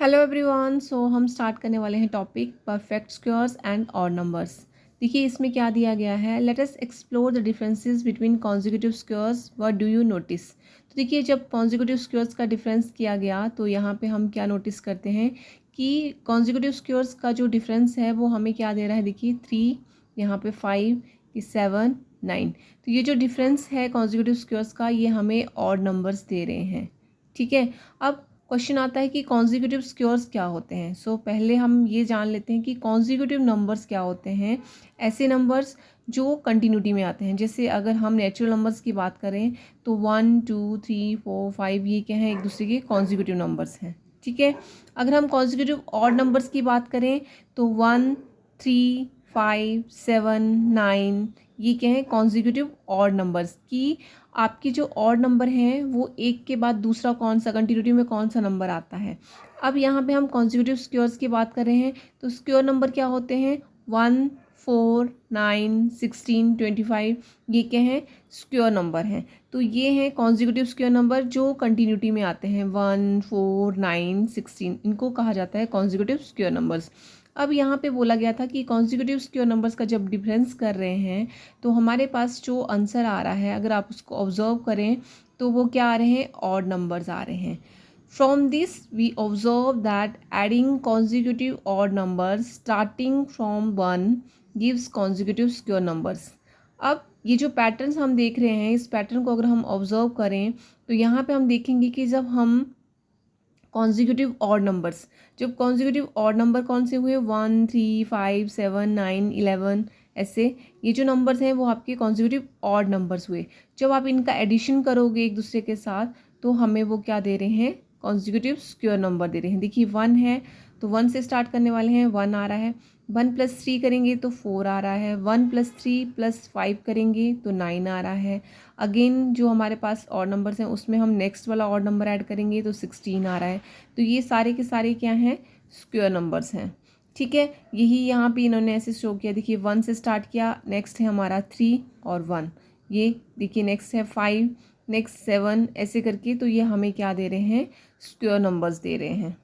Hello everyone. हम start करने वाले हैं topic perfect squares and odd numbers. देखिए इसमें क्या दिया गया है, let us explore the differences between consecutive squares, what do you notice. तो देखिए जब कॉन्जिक्यूटिव स्क्वायर्स का डिफरेंस किया गया तो यहाँ पे हम क्या नोटिस करते हैं कि कॉन्जिक्यूटिव स्क्वायर्स का जो डिफरेंस है वो हमें क्या दे रहा है। देखिए 3, यहाँ पे 5, 7, 9। तो ये जो डिफरेंस है कॉन्जिक्यूटिव स्क्वायर्स का, ये हमें ऑड नंबर्स दे रहे हैं। ठीक है, अब क्वेश्चन आता है कि कॉन्जिक्यूटिव स्क्वायर्स क्या होते हैं। पहले हम ये जान लेते हैं कि कॉन्जिक्यूटिव नंबर्स क्या होते हैं। ऐसे नंबर्स जो कंटिन्यूटी में आते हैं, जैसे अगर हम नेचुरल नंबर्स की बात करें तो 1, 2, 3, 4, 5 ये क्या हैं, एक दूसरे के कॉन्जिक्यूटिव नंबर्स हैं। ठीक है, अगर हम कॉन्जिक्यूटिव ऑड नंबर्स की बात करें तो 1, 3, 5, 7, 9 ये क्या है, कॉन्जिक्यूटिव ऑड नंबर्स की आपकी जो ऑड नंबर हैं वो एक के बाद दूसरा कौन सा कंटिन्यूटी में कौन सा नंबर आता है। अब यहाँ पे हम कॉन्जिक्यूटिव स्क्वायर्स की बात कर रहे हैं तो स्क्वायर नंबर क्या होते हैं, 1, 4, 9, 16, 25 ये क्या हैं, स्क्वायर नंबर हैं। तो ये हैं कॉन्जिक्यूटिव स्क्वायर नंबर जो कंटिन्यूटी में आते हैं, 1, 4, 9, 16 इनको कहा जाता है कॉन्जिक्यूटिव स्क्वायर नंबर्स। अब यहाँ पे बोला गया था कि कॉन्जिक्यूटिव स्क्वायर नंबर्स का जब डिफरेंस कर रहे हैं तो हमारे पास जो आंसर आ रहा है, अगर आप उसको ऑब्जर्व करें तो वो क्या आ रहे हैं, ऑड नंबर्स आ रहे हैं। From this we observe that adding consecutive odd numbers starting from 1 gives consecutive square numbers. अब ये जो पैटर्न्स हम देख रहे हैं, इस पैटर्न को अगर हम ऑब्जर्व करें तो यहाँ पे हम देखेंगे कि जब हम कॉन्जिक्यूटिव ऑड नंबर्स, जब कॉन्जिक्यूटिव ऑड नंबर कौन से हुए, 1, 3, 5, 7, 9, 11 ऐसे ये जो नंबर्स हैं वो आपके कॉन्जिक्यूटिव ऑड नंबर्स हुए। जब आप इनका एडिशन करोगे एक दूसरे के साथ तो हमें वो क्या दे रहे हैं, कॉन्जिक्यूटिव स्क्वायर नंबर दे रहे हैं। देखिए 1 है तो 1 से स्टार्ट करने वाले हैं, 1 आ रहा है। 1 + 3 करेंगे तो 4 आ रहा है। 1 + 3 + 5 करेंगे तो 9 आ रहा है। अगेन जो हमारे पास ऑड नंबर्स हैं उसमें हम नेक्स्ट वाला ऑड नंबर ऐड करेंगे तो 16 आ रहा है। तो ये सारे के सारे क्या हैं, स्क्वायर नंबर्स हैं। ठीक है, यही यहाँ पे इन्होंने ऐसे शो किया। देखिए 1 से स्टार्ट किया, नेक्स्ट है हमारा 3 और 1, ये देखिए नेक्स्ट है 5, नेक्स्ट 7 ऐसे करके, तो ये हमें क्या दे रहे हैं, स्क्वायर नंबर्स दे रहे हैं।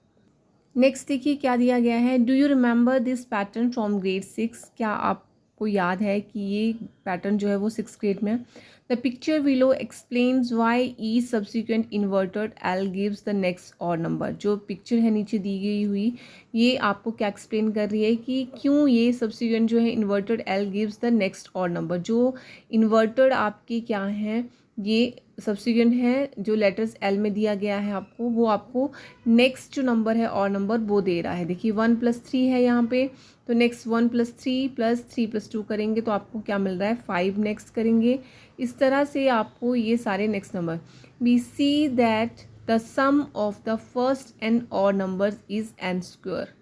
नेक्स्ट देखिए क्या दिया गया है, do you remember this pattern from grade 6। क्या आपको याद है कि ये पैटर्न जो है वो 6th ग्रेड में है। The picture below explains Y E subsequent inverted L gives the next odd number. जो पिक्चर है नीचे दी गई हुई, ये आपको क्या एक्सप्लेन कर रही है कि क्यों ये सब्सिक्वेंट जो है inverted L gives the next odd number. जो इन्वर्टेड आपके क्या हैं, ये सब्सिक्वेंट है जो लेटर्स एल में दिया गया है आपको, वो आपको नेक्स्ट जो नंबर है और नंबर वो दे रहा है। देखिए 1 + 3 है यहाँ पे, तो नेक्स्ट 1 + 3 + 3 + 2 करेंगे तो आपको क्या मिल रहा है, 5 नेक्स्ट करेंगे। इस तरह से आपको ये सारे next number. We see that the sum of the first and odd numbers is n square.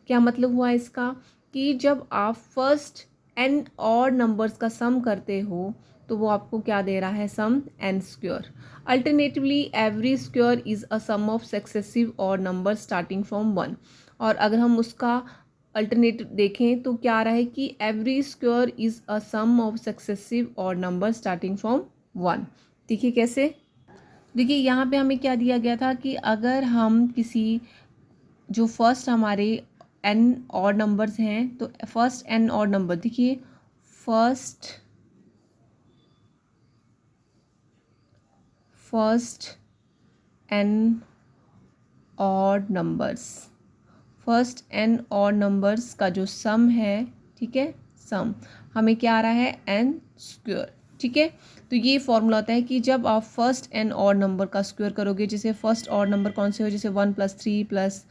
क्या मतलब हुआ इसका, कि जब आप फर्स्ट एंड ऑड नंबर्स का सम करते हो तो वो आपको क्या दे रहा है, sum n square. Alternatively every square is a sum of successive odd number starting from 1। और अगर हम उसका अल्टरनेटिव देखें तो क्या आ रहा है कि every square is a sum of successive odd number starting from 1। देखिए कैसे, देखिए यहाँ पे हमें क्या दिया गया था कि अगर हम किसी जो फर्स्ट हमारे एन ऑड नंबर्स हैं तो फर्स्ट एन ऑड नंबर, देखिए first n odd numbers, first n odd numbers का जो सम है, ठीक है, सम हमें क्या आ रहा है, एन स्क्वायर। ठीक है, तो ये फॉर्मूला होता है कि जब आप फर्स्ट एन ऑड नंबर का स्क्वायर करोगे, जैसे फर्स्ट ऑड नंबर कौन से हो, जैसे 1 + 3 +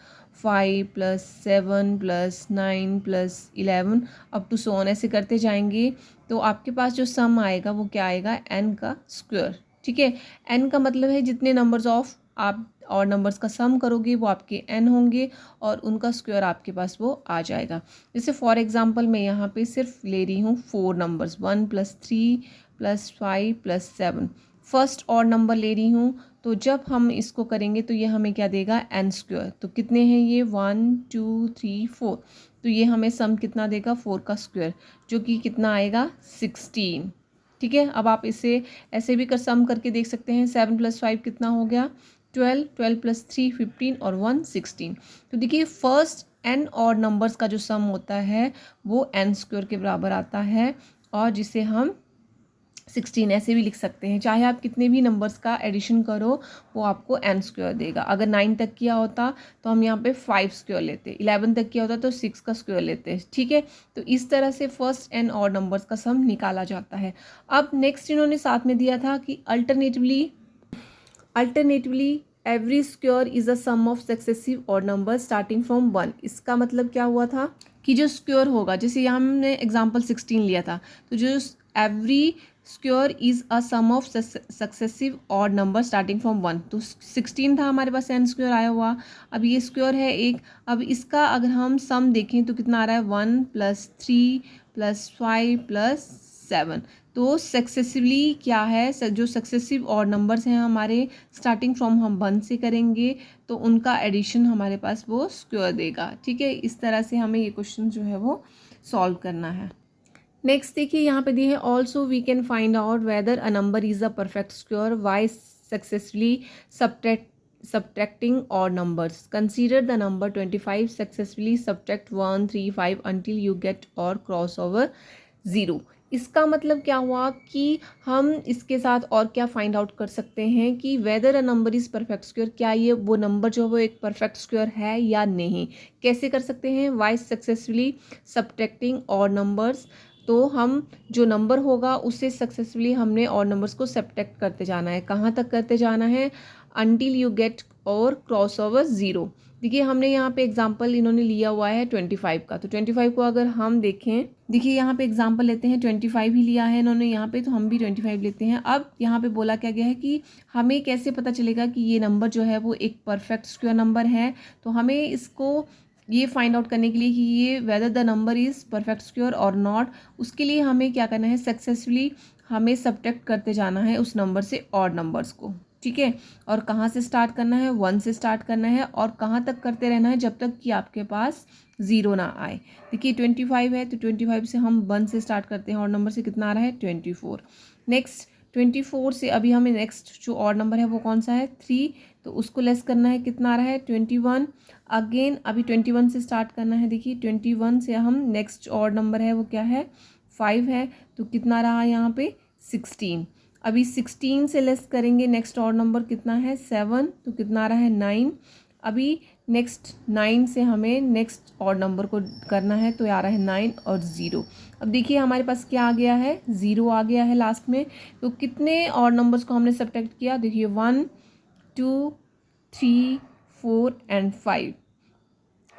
5 + 7 + 9 + 11 अप टू सो ऑन ऐसे करते जाएंगे, तो आपके पास जो सम आएगा वो क्या आएगा, एन का स्क्वायर। ठीक है, एन का मतलब है जितने नंबर्स ऑफ आप और नंबर्स का सम करोगे वो आपके एन होंगे और उनका स्क्वायर आपके पास वो आ जाएगा। जैसे फॉर एग्जांपल मैं यहाँ पे सिर्फ ले रही हूँ 4 नंबर्स, 1 + 3 + 5 + 7 फर्स्ट और नंबर ले रही हूँ। तो जब हम इसको करेंगे तो ये हमें क्या देगा, एन स्क्वायर। तो कितने हैं ये, 1, 2, 3, 4, तो ये हमें सम कितना देगा, 4 का स्क्वायर, जो कि कितना आएगा, 16। ठीक है, अब आप इसे ऐसे भी सम करके देख सकते हैं। 7 + 5 कितना हो गया, 12, 12 प्लस 3 15 और 1 16। तो देखिए फर्स्ट एन और नंबर्स का जो सम होता है वो एन स्क्वायर के बराबर आता है, और जिसे हम 16 ऐसे भी लिख सकते हैं। चाहे आप कितने भी नंबर्स का एडिशन करो वो आपको एन स्क्वायर देगा। अगर 9 तक किया होता तो हम यहाँ पे 5 स्क्वायर लेते, 11 तक किया होता तो 6 का स्क्वायर लेते, ठीक है। तो इस तरह से फर्स्ट एन और नंबर्स का सम निकाला जाता है। अब नेक्स्ट इन्होंने साथ में दिया था कि alternatively every square is a sum of successive odd number starting from 1। इसका मतलब क्या हुआ था कि जो स्क्वायर होगा, जैसे यहाँ हमने एग्जांपल 16 लिया था, तो जो every square is a sum of successive odd number starting from 1। तो 16 था हमारे पास, एन स्क्वायर आया हुआ। अब ये स्क्वायर है एक, अब इसका अगर हम सम देखें तो कितना आ रहा है, 1 प्लस 3 प्लस 5 प्लस 7। तो सक्सेसिवली क्या है, जो सक्सेसिव और नंबर्स हैं हमारे, स्टार्टिंग फ्रॉम हम 1 से करेंगे तो उनका एडिशन हमारे पास वो स्क्वायर देगा, ठीक है। इस तरह से हमें ये क्वेश्चन जो है वो सॉल्व करना है। नेक्स्ट देखिए यहाँ पे दिए है, also we can find out whether a number is a perfect square by successfully subtracting odd numbers. Consider the number 25, successfully subtract 1 3 5 until you get or cross over 0। इसका मतलब क्या हुआ कि हम इसके साथ और क्या फाइंड आउट कर सकते हैं कि weather a number is perfect square, क्या ये वो नंबर जो वो एक परफेक्ट स्क्वायर है या नहीं। कैसे कर सकते हैं, by successfully subtracting odd numbers. तो हम जो नंबर होगा उससे सक्सेसफुली हमने और नंबर्स को सब्ट्रैक्ट करते जाना है। कहाँ तक करते जाना है, अनटिल यू गेट और क्रॉस ओवर 0। देखिए हमने यहाँ पे एग्जांपल इन्होंने लिया हुआ है 25 का, तो 25 को अगर हम देखें, देखिए यहाँ पे एग्जांपल लेते हैं, 25 ही लिया है इन्होंने यहाँ पे, तो हम भी 25 लेते हैं। अब यहाँ पे बोला क्या गया है कि हमें कैसे पता चलेगा कि ये नंबर जो है वो एक परफेक्ट स्क्वायर नंबर है। तो हमें इसको ये फाइंड आउट करने के लिए कि ये whether the number is perfect square और नॉट, उसके लिए हमें क्या करना है, सक्सेसफुली हमें सब्ट्रैक्ट करते जाना है उस नंबर से ऑड नंबर्स को, ठीक है। और कहाँ से स्टार्ट करना है, 1 से स्टार्ट करना है, और कहाँ तक करते रहना है, जब तक कि आपके पास 0 ना आए। देखिए 25 है तो 25 से हम 1 से स्टार्ट करते हैं, और नंबर से कितना आ रहा है, 24। नेक्स्ट 24 से अभी हमें नेक्स्ट जो और नंबर है वो कौन सा है, 3, तो उसको लेस करना है, कितना आ रहा है, 21। अगेन अभी 21 से स्टार्ट करना है। देखिए 21 से हम नेक्स्ट और नंबर है वो क्या है, 5 है, तो कितना रहा यहाँ पे, 16। अभी 16 से लेस करेंगे, नेक्स्ट और नंबर कितना है, 7, तो कितना आ रहा है, 9। अभी नेक्स्ट 9 से हमें नेक्स्ट और नंबर को करना है, तो आ रहा है 9 और 0। अब देखिए हमारे पास क्या आ गया है, 0 आ गया है लास्ट में। तो कितने और नंबर्स को हमने सब्ट्रैक्ट किया, देखिए 1 2 3 4 एंड 5।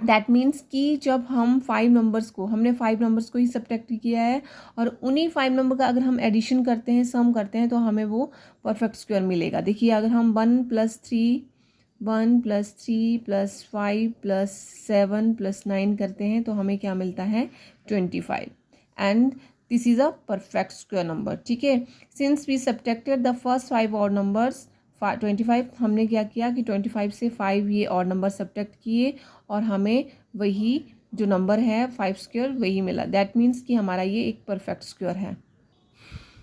दैट मीन्स कि जब हम 5 नंबर्स को, हमने 5 नंबर्स को ही सब्ट्रैक्ट किया है, और उन्हीं 5 नंबर का अगर हम एडिशन करते हैं, सम करते हैं, तो हमें वो परफेक्ट स्क्वायर मिलेगा। देखिए अगर हम 1 प्लस 3 प्लस 5 प्लस 7 प्लस 9 करते हैं तो हमें क्या मिलता है, 25। And this is a perfect square number, ठीक है। Since we subtracted the first 5 odd numbers 25, हमने क्या किया कि 25 से 5 ये और नंबर सब्ट्रैक्ट किए, और हमें वही जो नंबर है 5 स्क्वायर वही मिला। दैट मीन्स कि हमारा ये एक परफेक्ट स्क्वायर है।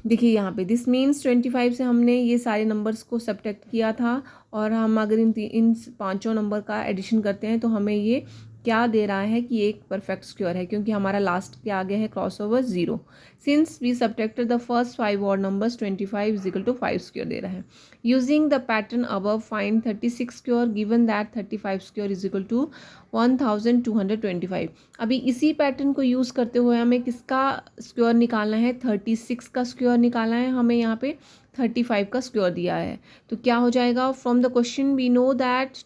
देखिए यहाँ पे दिस मीन्स 25 से हमने ये सारे नंबर्स को सब्ट्रैक्ट किया था, और हम अगर इन पांचों नंबर का एडिशन करते हैं तो हमें ये क्या दे रहा है कि एक परफेक्ट स्क्वायर है, क्योंकि हमारा लास्ट क्या आ गया है, cross over 0। Since we subtracted the first 5 odd numbers 25 is equal to 5 square दे रहा है। Using the pattern above find 36 square given that 35 square is equal to 1225। अभी इसी पैटर्न को यूज़ करते हुए हमें किसका स्क्वायर निकालना है, 36 का स्क्वायर निकालना है। हमें यहाँ पे 35 का स्क्वायर दिया है, तो क्या हो जाएगा, from the question we know that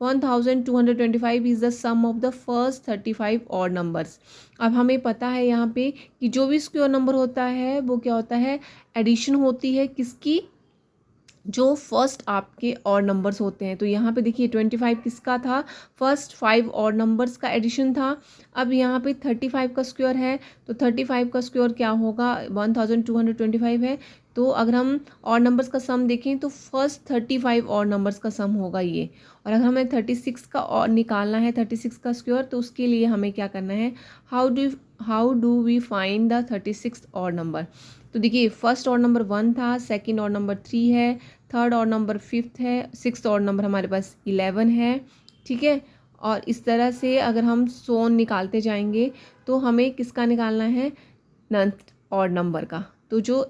1225 is the sum of the first 35 odd numbers. अब हमें पता है यहाँ पे कि जो भी स्क्वायर नंबर होता है वो क्या होता है, एडिशन होती है किसकी, जो फर्स्ट आपके और नंबर्स होते हैं। तो यहाँ पे देखिए 25 किसका था, फर्स्ट 5 और नंबर्स का एडिशन था। अब यहाँ पे 35 का स्क्वायर है, तो 35 का स्क्वायर क्या होगा, 1225 है। तो अगर हम और नंबर्स का सम देखें तो फर्स्ट 35 और नंबर्स का सम होगा ये, और अगर हमें 36 का और निकालना है, 36 का स्क्वायर, तो उसके लिए हमें क्या करना है, how do we find the 36 odd number. तो देखिए फर्स्ट और नंबर 1 था, सेकंड और नंबर 3 है, थर्ड ऑड नंबर 5th है, 6th ऑड नंबर हमारे पास 11 है, ठीक है। और इस तरह से अगर हम सोन निकालते जाएंगे तो हमें किसका निकालना है, नंथ ऑड नंबर का। तो जो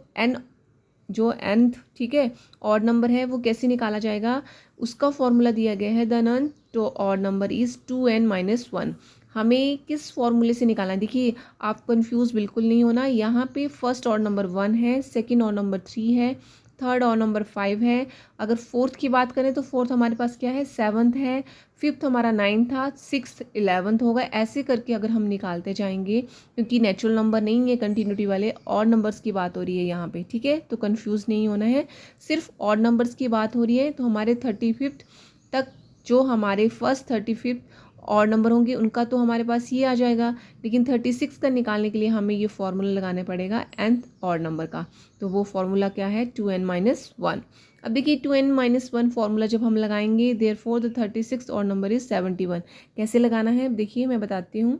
nth, ठीक है, ऑड नंबर है वो कैसे निकाला जाएगा, उसका फॉर्मूला दिया गया है, the nth to odd number is 2n-1। हमें किस फॉर्मूले से निकालना है, देखिए आप कंफ्यूज बिल्कुल नहीं होना। यहाँ पे फर्स्ट ऑड नंबर 1 है, सेकंड ऑड नंबर 3 है, थर्ड ऑड नंबर 5 है। अगर फोर्थ की बात करें तो फोर्थ हमारे पास क्या है, 7th है, फिफ्थ हमारा 9th था, 6th 11th होगा। ऐसे करके अगर हम निकालते जाएंगे, क्योंकि नेचुरल नंबर नहीं है कंटिन्यूटी वाले, ऑड नंबर्स की बात हो रही है यहाँ पे, ठीक है। तो कंफ्यूज नहीं होना है, सिर्फ ऑड नंबर्स की बात हो रही है। तो हमारे 35th तक जो हमारे फर्स्ट 35th ऑड नंबर होंगे उनका तो हमारे पास ये आ जाएगा, लेकिन 36 का निकालने के लिए हमें ये फॉर्मूला लगाना पड़ेगा nth ऑड नंबर का। तो वो फॉर्मूला क्या है, 2n-1। अब देखिए 2n-1 फॉर्मूला जब हम लगाएंगे, therefore the 36 odd number is 71। कैसे लगाना है देखिए मैं बताती हूँ।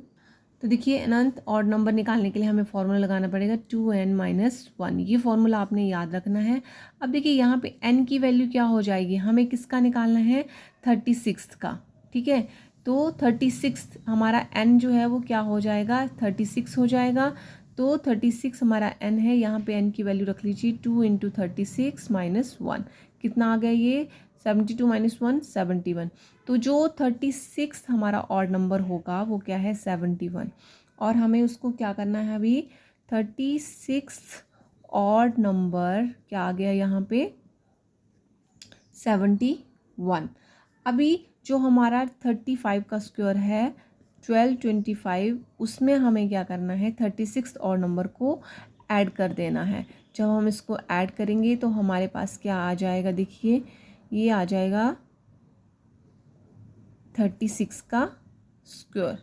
तो देखिए अनंत ऑड नंबर निकालने के लिए हमें फॉर्मूला लगाना पड़ेगा 2n-1। ये फॉर्मूला आपने याद रखना है। अब देखिए यहाँ पे n की वैल्यू क्या हो जाएगी, हमें किसका निकालना है, 36 का, ठीक है। तो 36 हमारा n जो है वो क्या हो जाएगा, 36 हो जाएगा। तो 36 हमारा n है, यहाँ पे n की वैल्यू रख लीजिए 2 × 36 - 1। कितना आ गया ये, 72 - 1 71। तो जो 36 हमारा ऑड नंबर होगा वो क्या है, 71। और हमें उसको क्या करना है अभी, 36 ऑड नंबर क्या आ गया यहाँ पे, 71। अभी जो हमारा 35 का स्क्वायर है 1225, उसमें हमें क्या करना है, 36 और नंबर को ऐड कर देना है। जब हम इसको ऐड करेंगे तो हमारे पास क्या आ जाएगा, देखिए ये आ जाएगा 36 का स्क्वायर,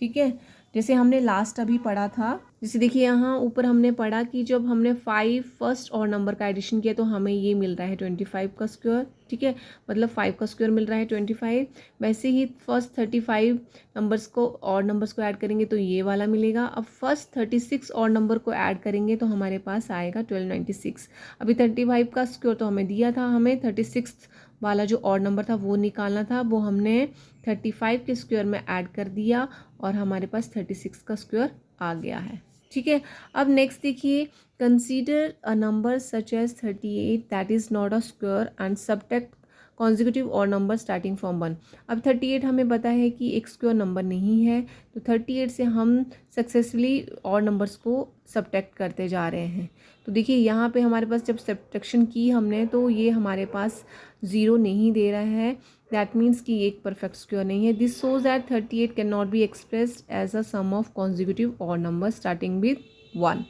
ठीक है। जैसे हमने लास्ट अभी पढ़ा था, जैसे देखिए यहाँ ऊपर हमने पढ़ा कि जब हमने 5 फर्स्ट और नंबर का एडिशन किया तो हमें ये मिल रहा है 25 का स्क्वायर, ठीक है। मतलब 5 का स्क्वायर मिल रहा है 25। वैसे ही फर्स्ट 35 नंबर्स को और नंबर्स को ऐड करेंगे तो ये वाला मिलेगा। अब फर्स्ट 36 और नंबर को ऐड करेंगे तो हमारे पास आएगा 1296। अभी 35 का स्क्वायर तो हमें दिया था, हमें 36 वाला जो और नंबर था वो निकालना था, वो हमने 35 के स्क्वायर में ऐड कर दिया और हमारे पास 36 का स्क्वायर आ गया है, ठीक है। अब नेक्स्ट देखिए, consider a number such as 38 that is not a square and subtract consecutive odd number starting from 1। अब 38 हमें पता है कि एक स्क्वायर नंबर नहीं है, तो 38 से हम सक्सेसफुली और नंबर्स को सबट्रैक्ट करते जा रहे हैं। तो देखिए यहाँ पे हमारे पास जब सब्ट्रैक्शन की हमने तो ये हमारे पास 0 नहीं दे रहा है, दैट मीन्स कि ये एक परफेक्ट स्क्वायर नहीं है। This shows that 38 can not be expressed as a sum of consecutive odd number starting with 1।